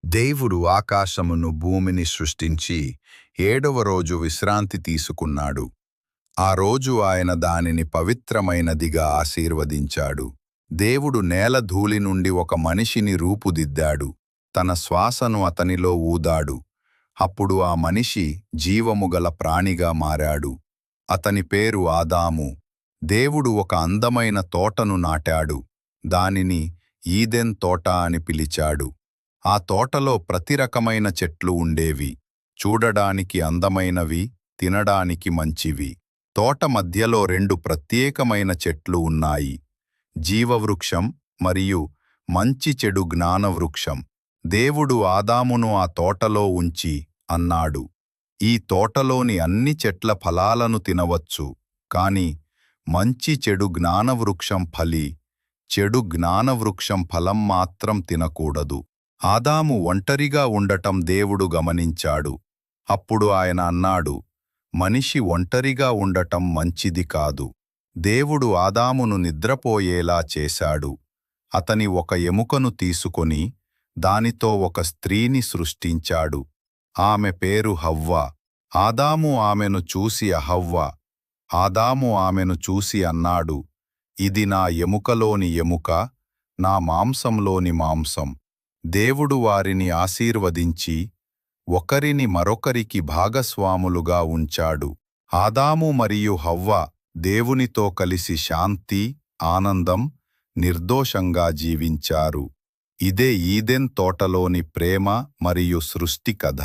దేవుడు ఆకాశమును భూమిని సృష్టించి 7వ రోజు విశ్రాంతి తీసుకున్నాడు. ఆ రోజు ఆయన దానిని పవిత్రమైనదిగా ఆశీర్వదించాడు. దేవుడు నేల ధూళి నుండి ఒక మనిషిని రూపుదిద్దాడు. తన శ్వాసను అతనిలో ఊదాడు. అప్పుడు ఆ మనిషి జీవముగల ప్రాణిగా మారాడు. అతని పేరు ఆదాము. దేవుడు ఒక అందమైన తోటను నాటాడు. దానిని ఈదెన్ తోట అని పిలిచాడు. ఆ తోటలో ప్రతి రకమైన చెట్లు ఉండేవి. చూడడానికి అందమైనవి, తినడానికి మంచివి. తోట మధ్యలో 2 ప్రత్యేకమైన చెట్లు ఉన్నాయి: జీవవృక్షం మరియు మంచి చెడు జ్ఞానవృక్షం. దేవుడు ఆదామును ఆ తోటలో ఉంచి అన్నాడు, ఈ తోటలోని అన్ని చెట్ల ఫలాలను తినవచ్చు, కాని మంచి చెడు జ్ఞానవృక్షం చెడు జ్ఞానవృక్షం ఫలం మాత్రం తినకూడదు. ఆదాము ఒంటరిగా ఉండటం దేవుడు గమనించాడు. అప్పుడు ఆయన అన్నాడు, మనిషి ఒంటరిగా ఉండటం మంచిది కాదు. దేవుడు ఆదామును నిద్రపోయేలా చేశాడు. అతని ఒక ఎముకను తీసుకొని దానితో ఒక స్త్రీని సృష్టించాడు. ఆమె పేరు హవ్వ. ఆదాము ఆమెను చూసి ఆదాము ఆమెను చూసి అన్నాడు, ఇది నా ఎముకలోని ఎముక, నా మాంసంలోని మాంసం. దేవుడు వారిని ఆశీర్వదించి ఒకరిని మరొకరికి భాగస్వాములుగా ఉంచాడు. ఆదాము మరియు హవ్వ దేవునితో కలిసి శాంతి, ఆనందం, నిర్దోషంగా జీవించారు. ఇదే ఈదెన్ తోటలోని ప్రేమ మరియు సృష్టి కథ.